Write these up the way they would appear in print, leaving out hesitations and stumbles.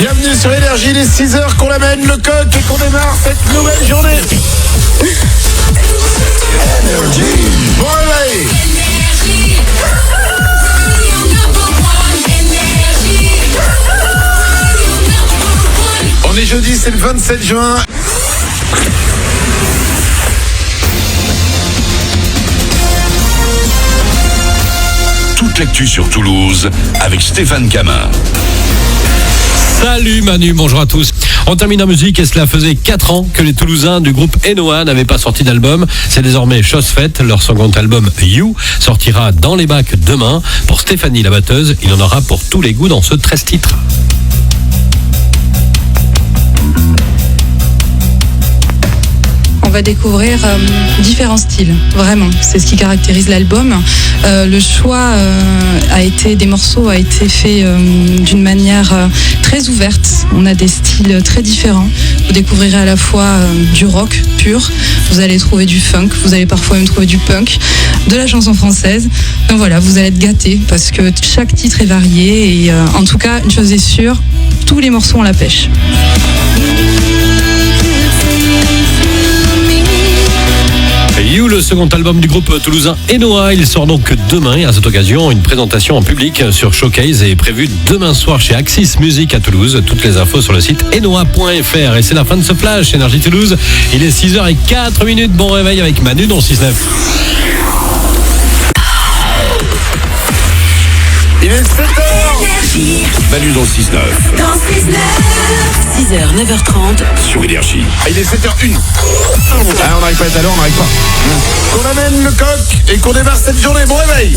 Bienvenue sur Énergie, les 6h qu'on amène le coq et qu'on démarre cette nouvelle journée. Bon réveil. On est jeudi, c'est le 27 juin. Toute l'actu sur Toulouse avec Stéphane Camin. Salut Manu, bonjour à tous. On termine en musique et cela faisait 4 ans que les Toulousains du groupe Enoa n'avaient pas sorti d'album. C'est désormais chose faite. Leur second album You sortira dans les bacs demain. Pour Stéphanie la batteuse, il en aura pour tous les goûts dans ce 13 titres. On va découvrir différents styles, vraiment. C'est ce qui caractérise l'album. Le choix des morceaux a été fait d'une manière très ouverte. On a des styles très différents. Vous découvrirez à la fois du rock pur, vous allez trouver du funk, vous allez parfois même trouver du punk, de la chanson française. Donc voilà, vous allez être gâtés parce que chaque titre est varié et en tout cas, une chose est sûre, tous les morceaux ont la pêche. You, le second album du groupe toulousain Enoa, il sort donc demain et à cette occasion, une présentation en public sur Showcase est prévue demain soir chez Axis Music à Toulouse. Toutes les infos sur le site enoa.fr et c'est la fin de ce flash Énergie Toulouse. Il est 6h04. Bon réveil avec Manu dans le 6-9. Il est 7h. Manu dans le 6-9. Dans 6h, 9h30 sur Énergie. Il est 7h01. On n'arrive pas à être à l'heure, on n'arrive pas. Qu'on amène le coq et qu'on démarre cette journée. Bon réveil.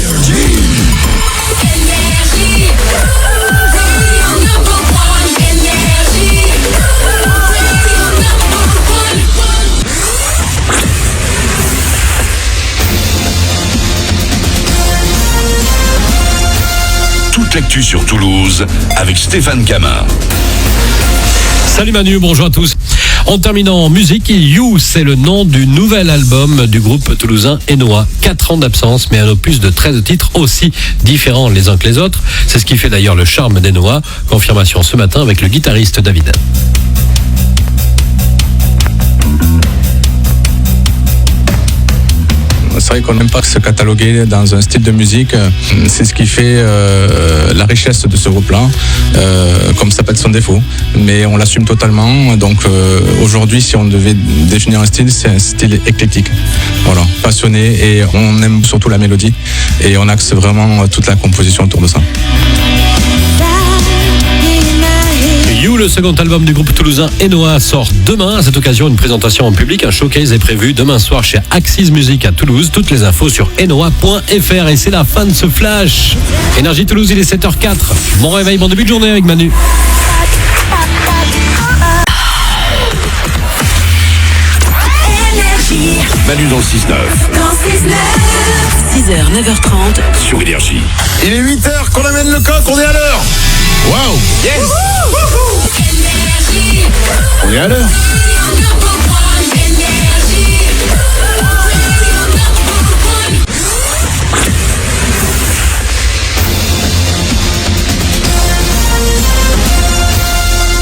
Toute l'actu sur Toulouse avec Stéphane Camin. Salut Manu, bonjour à tous. En terminant en musique, You, c'est le nom du nouvel album du groupe toulousain Enoa. 4 ans d'absence, mais un opus de 13 titres aussi différents les uns que les autres. C'est ce qui fait d'ailleurs le charme d'Enoa. Confirmation ce matin avec le guitariste David. C'est vrai qu'on n'aime pas se cataloguer dans un style de musique. C'est ce qui fait la richesse de ce groupe-là, comme ça peut être son défaut. Mais on l'assume totalement. Donc aujourd'hui, si on devait définir un style, c'est un style éclectique. Voilà, passionné et on aime surtout la mélodie. Et on axe vraiment toute la composition autour de ça. You, le second album du groupe toulousain Enoa, sort demain. À cette occasion, une présentation en public, un showcase est prévu demain soir chez Axis Music à Toulouse. Toutes les infos sur enoa.fr et c'est la fin de ce flash. Énergie Toulouse, il est 7h04. Bon réveil, bon début de journée avec Manu. Manu dans le 6-9. Dans 6h, 9h30 sur Énergie. Il est 8h qu'on amène le coq, on est à l'heure. Waouh. Yes. On est à l'heure.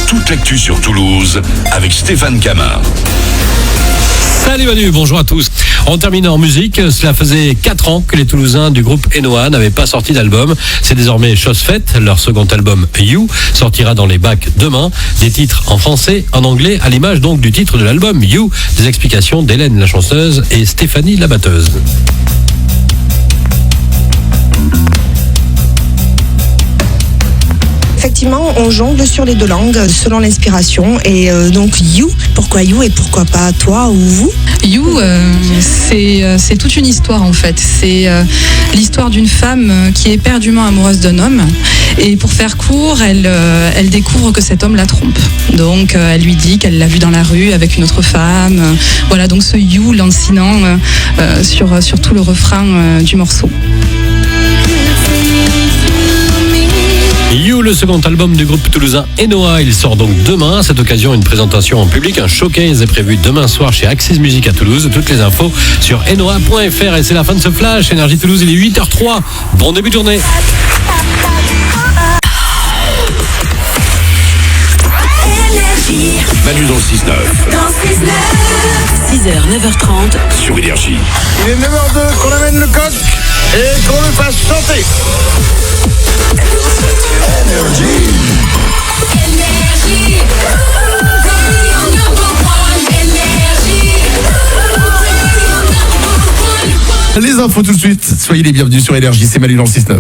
Toute l'actu sur Toulouse avec Stéphane Camin. Salut Manu, bonjour à tous. On termine en musique, cela faisait 4 ans que les Toulousains du groupe Enoa n'avaient pas sorti d'album. C'est désormais chose faite, leur second album You sortira dans les bacs demain. Des titres en français, en anglais, à l'image donc du titre de l'album You. Des explications d'Hélène la chanteuse et Stéphanie la batteuse. Effectivement, on jongle sur les deux langues selon l'inspiration et donc You, pourquoi You et pourquoi pas toi ou vous? You, c'est toute une histoire en fait. C'est l'histoire d'une femme qui est éperdument amoureuse d'un homme et pour faire court, elle découvre que cet homme la trompe. Donc elle lui dit qu'elle l'a vu dans la rue avec une autre femme. Voilà, donc ce You lancinant sur tout le refrain du morceau. You, le second album du groupe toulousain Enoa, il sort donc demain. À cette occasion, une présentation en public, un showcase est prévu demain soir chez Axis Music à Toulouse. Toutes les infos sur enoa.fr et c'est la fin de ce flash. Énergie Toulouse, il est 8h03. Bon début de journée. Manu dans le 6-9. Dans 6h, 9h30. Sur Énergie. Il est 9h02, qu'on amène le coq et qu'on le fasse chanter. Les infos tout de suite. Soyez les bienvenus sur Énergie, c'est Manu dans le 6-9.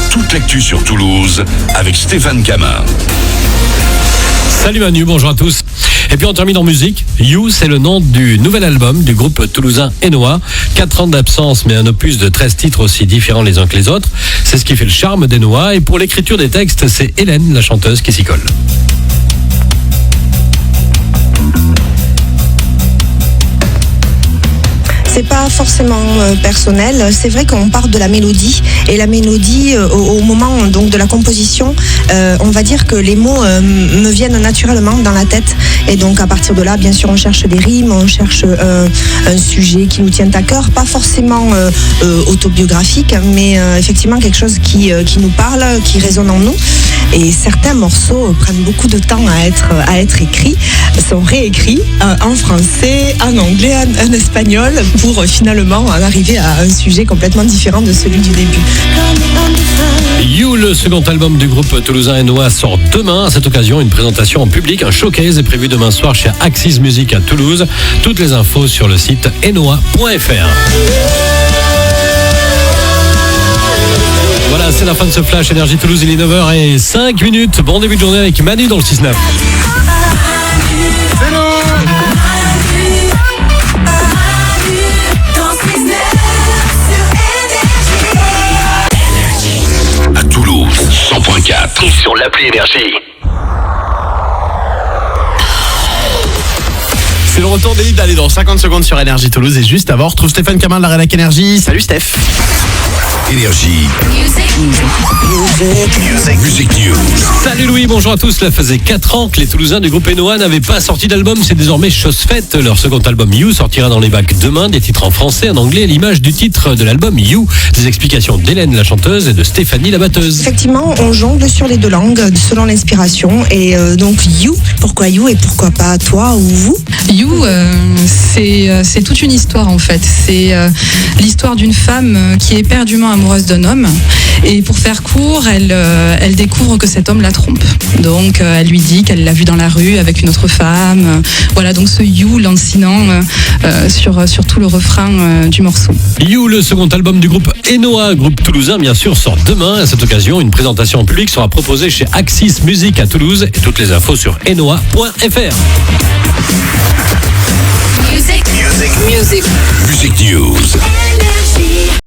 Toute l'actu sur Toulouse avec Stéphane Camin. Salut Manu, bonjour à tous. Et puis on termine en musique. You, c'est le nom du nouvel album du groupe toulousain Enoa. 4 ans d'absence, mais un opus de 13 titres aussi différents les uns que les autres. C'est ce qui fait le charme d'Enoa. Et pour l'écriture des textes, c'est Hélène, la chanteuse, qui s'y colle. C'est pas forcément personnel, c'est vrai qu'on part de la mélodie et la mélodie au moment donc de la composition, on va dire que les mots me viennent naturellement dans la tête et donc à partir de là bien sûr on cherche des rimes, on cherche un sujet qui nous tient à cœur, pas forcément autobiographique mais effectivement quelque chose qui nous parle, qui résonne en nous et certains morceaux prennent beaucoup de temps à être écrits, sont réécrits en français, en anglais, en espagnol pour finalement en arriver à un sujet complètement différent de celui du début. You, le second album du groupe toulousain Enoa, sort demain. À cette occasion, une présentation en public, un showcase est prévu demain soir chez Axis Music à Toulouse. Toutes les infos sur le site enoa.fr. Voilà, c'est la fin de ce Flash Énergie Toulouse, il est 9h05. Bon début de journée avec Manu dans le 6-9. C'est nous. À Toulouse, 100.4. Et sur l'appli Énergie. C'est le retour des hits d'aller dans 50 secondes sur Énergie Toulouse et juste avant, on retrouve Stéphane Camin de la Rédac Énergie. Salut Steph. Énergie. Music News. Salut Louis, bonjour à tous. Cela faisait 4 ans que les Toulousains du groupe Enoa n'avaient pas sorti d'album. C'est désormais chose faite. Leur second album You sortira dans les bacs demain. Des titres en français, en anglais, à l'image du titre de l'album You. Des explications d'Hélène, la chanteuse, et de Stéphanie, la batteuse. Effectivement, on jongle sur les deux langues selon l'inspiration et donc You, pourquoi You et pourquoi pas toi ou vous? You, c'est toute une histoire en fait. C'est l'histoire d'une femme qui est éperdument amoureuse d'un homme. Et pour faire court, elle découvre que cet homme la trompe. Donc elle lui dit qu'elle l'a vu dans la rue avec une autre femme. Voilà, donc ce You lancinant sur tout le refrain du morceau. You, le second album du groupe Enoa, groupe toulousain bien sûr, sort demain. À cette occasion, une présentation en public sera proposée chez Axis Music à Toulouse. Et toutes les infos sur enoa.fr. Music News.